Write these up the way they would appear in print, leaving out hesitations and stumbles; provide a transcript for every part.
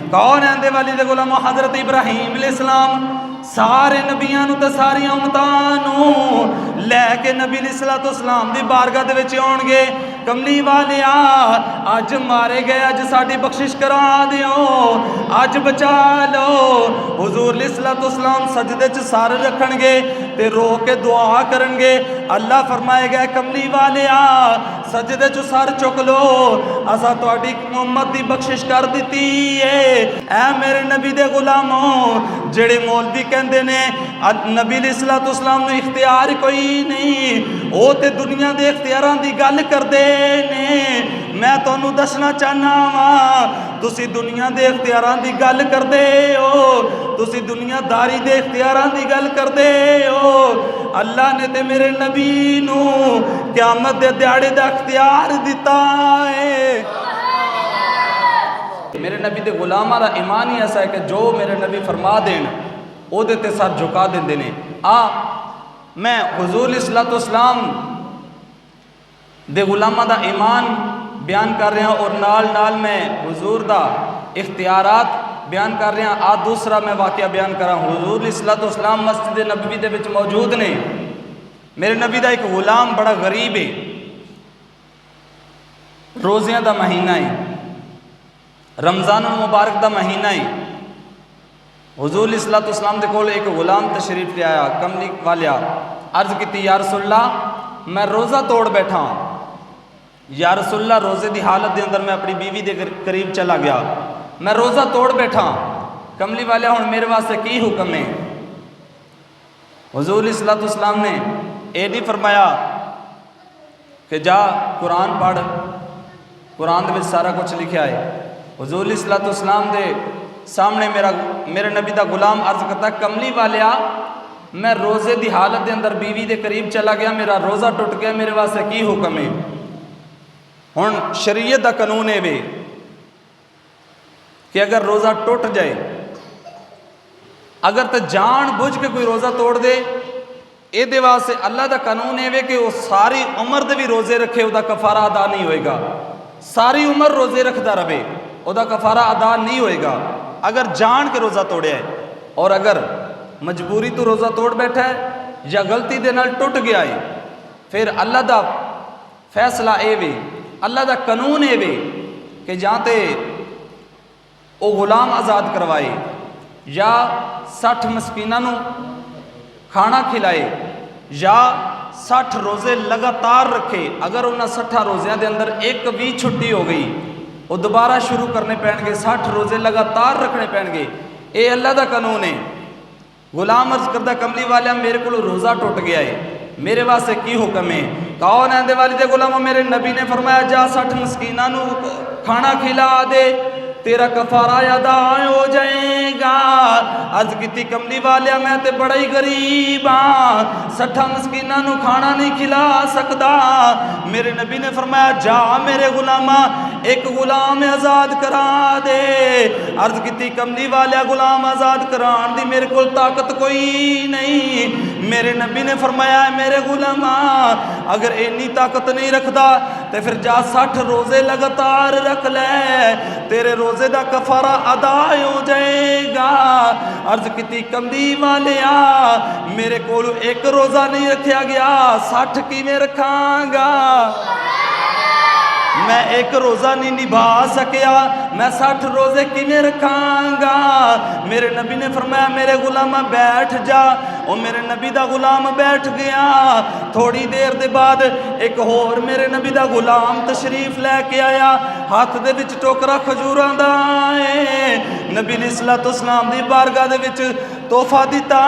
कौन है इंदे वाली दे गुलाम? हज़रत इब्राहीम अलैहिस्सलाम सारे नबियां नूं ते सारियां उम्मतां नूं लैके नबी अलैहिस्सलाम दी बारगाह दे विच आउणगे। कमली वालिया अज मारे गए, अज साडी बख्शिश करा दिओ, अज बचा लो। हुजूर अलैहिस्सलाम सजदे च सर रखणगे ते रो के दुआ करनगे। अल्लाह फरमाएगा कमली वालिया सजदे च सर चुक लो, असा तुहाडी उम्मत दी बख्शिश कर दिती है। ऐ मेरे नबी दे गुलामों, जेड़े मौलवी कहंदे ने नबी अलैहिस्सलाम नूं इख्तियार कोई नहीं, वो ते दुनिया दे इख्तियारां दी गल करदे ने। मैं तुहानूं दसना चाहना वां, तुसी दुनिया दे इख्तियारां दी गल करदे हो, तुसी दुनियादारी दे इख्तियारां दी गल करदे हो। अल्लाह ने ते मेरे नबी नूं क़यामत दे दिहाड़े दा इख्तियार दिता है। मेरे नबी दे गुलामां दा ईमान ही ऐसा है कि जो मेरे नबी फरमा देन ओहदे ते सर झुका देंदे ने। मैं हुजूर अलैहिस्सलाम दे गुलामां दा ईमान बयान कर रहा और नाल नाल मैं हुजूर दा इख्तियारात बयान कर रहा। आज दूसरा मैं वाक़या बयान करा। हुजूर अलैहिस्सलाम मस्जिद नबवी दे विच मौजूद ने। मेरे नबी दा एक गुलाम बड़ा गरीब है, रोज़ियां दा महीना है, रमज़ान मुबारक दा महीना है। हुजूर अलैहिस्सलाम दे कोल एक गुलाम तशरीफ ले आया। कमली वालिया अर्ज़ की, या रसूलल्लाह मैं रोज़ा तोड़ बैठा। या रसूलल्लाह रोज़े की हालत के अंदर मैं अपनी बीवी के करीब चला गया, मैं रोज़ा तोड़ बैठा। कमली वालिया हुण मेरे वास्ते की हुक्म है? हुजूर अलैहिस्सलाम ने ये नहीं फरमाया कि जा कुरान पढ़, कुरान में सारा कुछ लिखा है। हुजूर अलैहिस्सलाम दे सामने मेरे नबी का गुलाम अर्ज करता, कमली वालिया मैं रोज़े की हालत के अंदर बीवी के करीब चला गया, मेरा रोज़ा टुट गया, मेरे वास्ते की हुक्म है? हुण शरीयत का कानून है वे कि अगर रोज़ा टुट जाए, अगर तो जान बुझ के कोई रोज़ा तोड़ दे, ये वास्ते अल्लाह का कानून है वे कि वो सारी उम्र दे भी रोज़े रखे, उसका कफारा अदा नहीं होएगा। सारी उम्र रोज़े रखता रहे, उसका कफारा अदा नहीं होएगा अगर जान के रोज़ा तोड़िया है। और अगर मजबूरी तो रोज़ा तोड़ बैठा है या गलती दे नाल टुट गया है, फिर अल्लाह का फैसला ये वे, अल्लाह का कानून ये वे कि जां ते वो गुलाम आज़ाद करवाए या 60 मस्कीनां नूं खाना खिलाए या 60 रोज़े लगातार रखे। अगर उन्होंने 60 रोज़ियां के अंदर एक भी छुट्टी हो गई, वो दोबारा शुरू करने पैणगे, 60 रोज़े लगातार रखने पैणगे। ये अल्लाह का कानून है। गुलाम अर्ज करता, कमली वाले मेरे को रोज़ा टुट गया है, मेरे वास्ते की हुक्म है? कौन है वाली दे गुलाम? मेरे नबी ने फरमाया जा 60 मस्कीनां नूं खाना खिला दे, तेरा कफारा अदा हो जाएगा। अर्ज की, कमली वालिया मैं तो बड़ा ही गरीब हाँ, 60 मस्कीनां नूं खाना नहीं खिला सकता। मेरे नबी ने फरमाया जा मेरे गुलामा एक गुलाम आज़ाद करा दे। अर्ज की, कमली वालिया गुलाम आज़ाद कराने की मेरे को ताकत कोई नहीं। मेरे नबी ने फरमाया मेरे गुलामा अगर इन्नी ताकत नहीं रखता तो फिर जा 60 रोज़े लगातार रख ले, तेरे रोज़े का कफारा अदा हो जाएगा। अर्ज की, कमली वालिया मेरे को एक रोज़ा नहीं रखा गया, 60 किवें रखांगा? मैं एक रोज़ा नहीं निभा सकिया, मैं 60 रोज़े किवें रखांगा? मेरे नबी ने फरमाया मेरे गुलामा बैठ जा। और मेरे नबी का गुलाम बैठ गया। थोड़ी देर के बाद एक होर मेरे नबी का गुलाम तशरीफ लैके आया, हाथ दे विच टोकरा खजूरां दा है। नबी अलैहिस्सलाम दी बारगाह दे विच तोहफा दिता।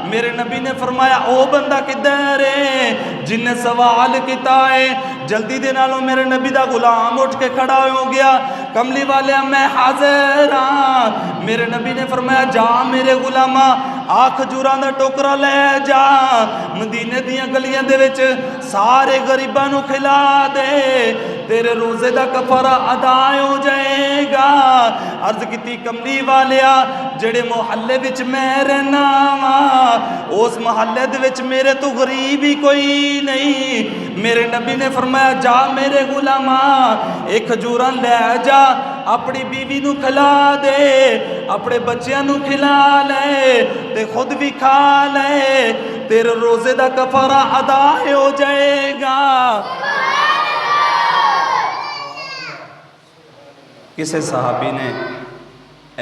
मेरे नबी ने फरमाया ओ बंदा किधर है जिन्हें सवाल किया है? जल्दी दे नालों मेरे नबी का गुलाम उठ के खड़ा हो गया। कमली वाले मैं हाजिर हाँ। मेरे नबी ने फरमाया जा मेरे गुलामा आ खजूरां दा टोकरा ले जा, मदीने दियां गलियां दे विच सारे गरीबां नूं खिला दे। तेरे रोजे का कफारा अदा हो जाएगा। अर्ज की कमली वालिया जेड़े मुहल्ले विच मैं रहना वा उस मुहल्ले दे विच मेरे तो गरीब ही कोई नहीं। मेरे नबी ने फरमाया जा मेरे गुलामा एक खजूरां लै जा अपनी बीवी नू खिला दे अपने बच्चों नू खिला ले ते खुद भी खा ले तेरे रोजे का कफारा अदा हो जाएगा। किसी सहाबी ने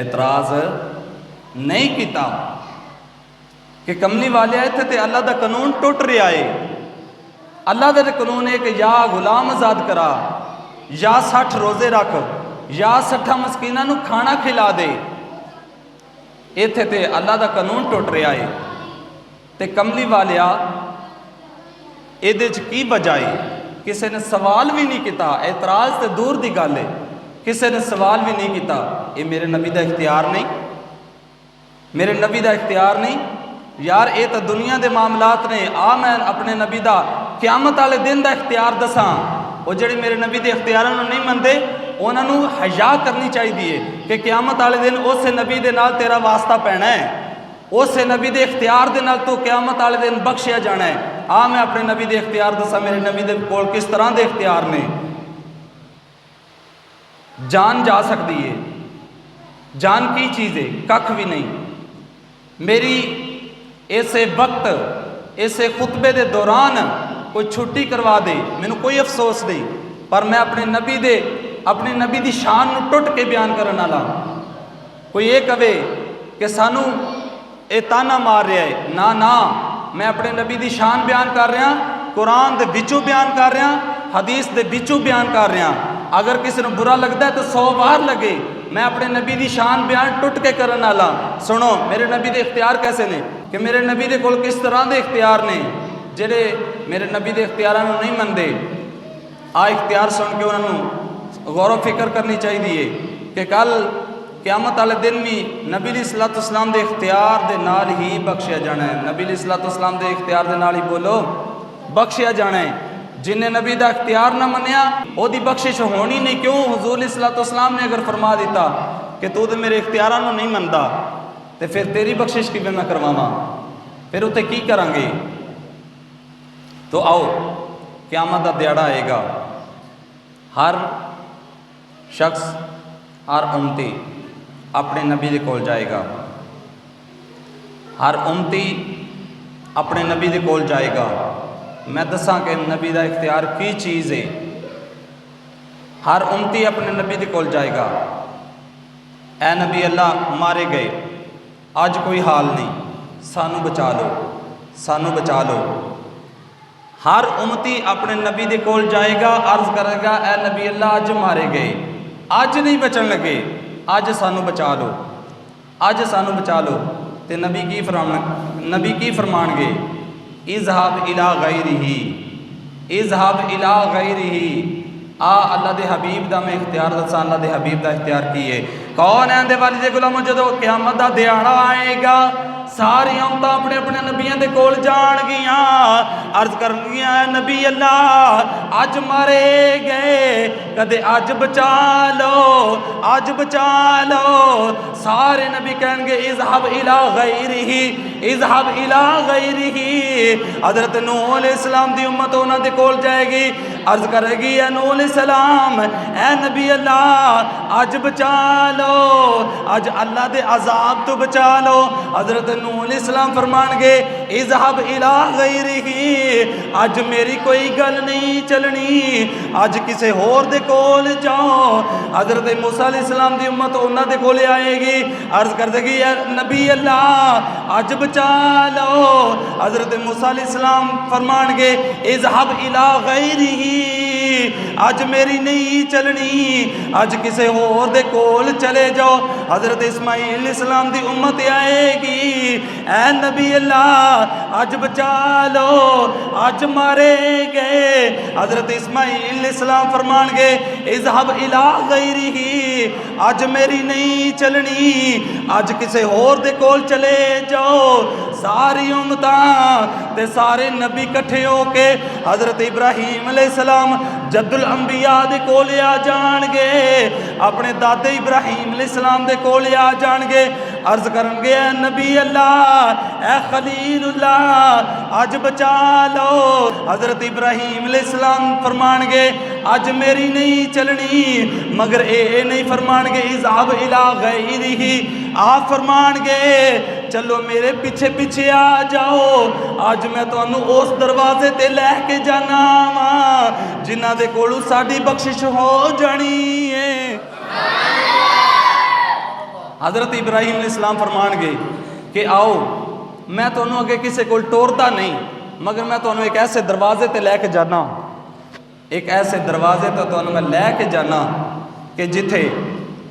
एतराज नहीं किया कि कमली वाले इत्थे ते अल्लाह का कानून टुट रहा है। अल्लाह का कानून है कि या गुलाम आजाद करा या 60 रोजे रख या 60 मस्कीना नू खाना खिला दे। इत्थे ते अल्लाह का कानून टुट रहा है ते कमली वालिया इहदे च की वजह है? किसी ने सवाल भी नहीं किया। एतराज तो दूर की गल है, किसी ने सवाल भी नहीं किया। ये मेरे नबी का इख्तियार नहीं, मेरे नबी का इख्तियार नहीं यार। ये तो दुनिया के मामलात ने। आ मैं अपने नबी का क़यामत वाले दिन का इख्तियार दसा। वो जेडे मेरे नबी के इख्तियारों नहीं मनते उन्होंने हया करनी चाहिए कि क़यामत वाले दिन उस नबी के नाल तेरा वास्ता पैना है, उस नबी के इख्तियार के नाल तो क़यामत वाले दिन बख्शिया जाना है। आ मैं अपने नबी के इख्तियार दसा मेरे नबी के कोल किस तरह के इख्तियार ने। जान जा सकती है, जान की चीज़ है? कख भी नहीं। मेरी इसे वक्त इसे खुतबे के दौरान कोई छुट्टी करवा दे मैनू कोई अफसोस नहीं, पर मैं अपने नबी की शान नू टुट के बयान करने वाला। कोई ये कहे कि सानू ये ताना मार रहा है, ना ना मैं अपने नबी की शान बयान कर रहा, कुरान के विचों बयान कर रहा, हदीस के विचों बयान कर रहा। अगर किसी को बुरा लगता है तो 100 बार लगे, मैं अपने नबी की शान बयान टुट के करने वाला। सुनो मेरे नबी के इख्तियार कैसे ने कि मेरे नबी के कोल किस तरह के इख्तियार ने। जेडे मेरे नबी के इख्तियारों नहीं मनते आ इख्तियार सुन के उन्होंने गौर फिक्र करनी चाहिए कि कल क़यामत वाले दिन भी नबी सलातो-सलाम के इख्तियार के नाल ही बख्शिया जाना है। नबी सलातो-सलाम के इख्तियार के नाल ही बोलो बख्शिया जाना है। जिन्हें नबी का इख्तियार ना मनिया ओदी बख्शिश होनी नहीं। क्यों? हुजूर सलातो-सलाम ने अगर फरमा दिता कि तू तो मेरे इख्तियारों नहीं मनता तो फिर तेरी बख्शिश किवें मैं करवावां? फिर उत्ते की करांगे? तो आओ क़यामत का दिहाड़ा आएगा, हर शख्स हर उम्मती अपने नबी के कोल जाएगा, हर उम्मती अपने नबी के कोल जाएगा। मैं दसा कि नबी का इख्तियार की चीज़ है। हर उम्मती अपने नबी के कोल जाएगा। ए नबी अल्लाह मारे गए, अज कोई हाल नहीं, सानू बचा लो, सानू बचा लो। हर उम्मती अपने नबी के कोल जाएगा, अर्ज करेगा ए नबी अल्लाह अज मारे गए, अज नहीं बचन लगे, अज सानू बचा लो, अज सानू बचा लो। तो नबी की फरमानगे इज़हाब इला गैरिही, इज़हाब इला गैरिही। आ अल्लाह के हबीब का मैं इख्तियार दसा, अल्लाह के हबीब का इख्तियार की है। कौन है वाली दे गुलामों, जो क़यामत का दिहाड़ा आएगा सारी उम्मतां अपने अपने नबियों के कोल जाणगियां, अर्ज करनगियां नबी अल्लाह अज मारे गए, कदे अज बचा लो, अज बचा लो। सारे नबी कहेंगे इज़हब इला गैरिही, इज़हब इला गैरिही। हज़रत नूह अलैहिस्सलाम दी उम्मत उन्होंने कोल जाएगी, अर्ज करेगी ए नूह अलैहिस्सलाम ए नबी अल्लाह अज बचा लो, अज अल्लाह दे अजाब तो बचा लो। हज़रत नूह अलैहिस्सलाम फरमानगे इज़हब इला गैरिही, अज मेरी कोई गल नहीं चलनी, अज किसी होर दे कोल जाओ। हज़रत मूसा अलैहिस्सलाम दी उम्मत उन्होंने कोल आएगी, अर्ज कर देगी या नबी अल्लाह अज बचा लो। हज़रत मूसा अलैहिस्सलाम फरमानगे इज़हब इला गैरिही, अज मेरी नहीं चलनी, अज किसी होर दे कोल चले जाओ। हज़रत इस्माईल अलैहिस्सलाम दी उम्मत आएगी ए नबी अल्लाह अज बचा लो, अज मारे गए। हज़रत इस्माईल अलैहिस्सलाम फरमानगे इज़हब इला गैरिही, अज मेरी नहीं चलनी, अज किसी होर दे कोल चले जाओ। सारी उम्मतां ते सारे नबी इकट्ठे होके हज़रत इब्राहीम अलैहिस्सलाम जद्दुल अंबिया दे कोल आ जाणगे, अपने दादे इब्राहिम अलैहिस्सलाम दे कोल आ जाणगे। अर्ज करनगे ऐ नबी अल्लाह, ऐ खलीलुल्लाह अज बचा लो। हजरत इब्राहिम अलैहिस्सलाम फरमानगे अज मेरी नहीं चलनी, मगर ए नहीं फरमानगे इज़हाब इला गैरिही, आप फरमानगे चलो मेरे पीछे पीछे आ जाओ, अज मैं तुहानू उस दरवाजे ते लैके जाना वा जिन्हां दे कोलों साडी बख्शिश हो जानी है। हजरत इब्राहिम अलैहिस्सलाम फरमानगे कि आओ मैं तुहानू अगे किसी को टोरदा नहीं, मगर मैं तुहानू एक ऐसे दरवाजे ते लैके जाना, एक ऐसे दरवाजे तो तुहानू मैं लैके जाना कि जिथे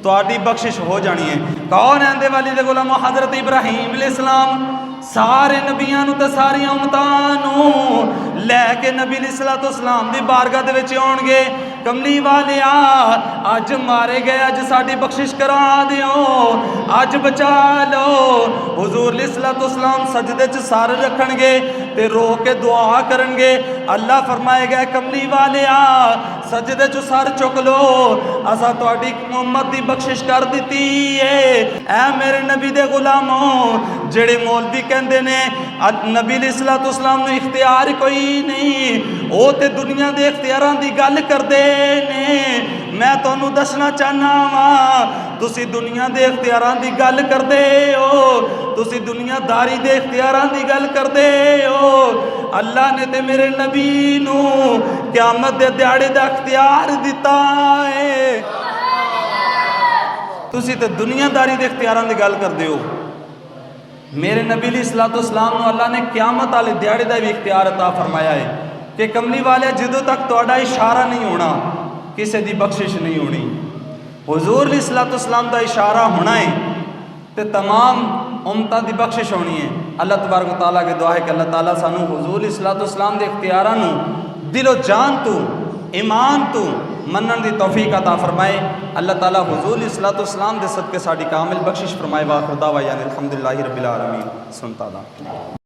तुहाडी बख्शिश हो जानी है। कौन आंदे वाली दे गुलाम? हजरत इब्राहिम अलैहिस्सलाम सारे नबियां नू ते सारियां उम्मतां नू लैके नबी अलैहिस्सलाम दी बारगाह दे विच आउणगे। कमली वालिया अज मारे गए, अज साडी बख्शिश करा दिओ, अज बचा लो। हुजूर अलैहिस्सलाम सजदे च सर रखणगे ते रो के दुआ करनगे। अल्लाह फरमाएगा कमली वालिया सजदे च सर चुक लो, असा तुहाडी उम्मत दी बख्शिश कर दिती है। ऐ मेरे नबी दे गुलामों, जेड़े मौलवी कहंदे ने नबी अलैहिस्सलाम नू इख्तियार कोई नहीं, वो ते दुनिया दे इख्तियारां दी गल करदे ने। मैं तुहानू दसना चाहना वा तुसी दुनिया दे इख्तियारां दी गल करदे हो, तुसी दुनियादारी दे इख्तियारां दी गल करदे हो। अल्लाह ने ते मेरे नबी नू क़यामत दे दिहाड़े दा इख्तियार दिता है, तुसी ते दुनियादारी दे इख्तियारां दी गल करदे हो। मेरे नबी अलैहिस्सलाम नू अल्लाह ने क़यामत वाले दिहाड़े दा भी इख्तियार अता फरमाया है कि कमली वाले जदों तक तुहाडा इशारा नहीं होना किसी दी बख्शिश नहीं होनी। हुजूर अलैहिस्सलाम दा इशारा होना है तो तमाम उम्मतां दी बख्शिश होनी है। अल्लाह तबारक व तआला की दुआ है कि अल्लाह ताला सानू हुजूर अलैहिस्सलाम दे इख्तियारां नू दिलो जान तू ईमान तू मनन दी तौफीक अता फरमाए। अल्लाह ताला हुजूर अलैहिस्सलाम दे सदके साडी कामिल बख्शिश फरमाए। वाखिर दावा यानी अल्हम्दुलिल्लाहि रब्बिल आलमीन। सुनता दा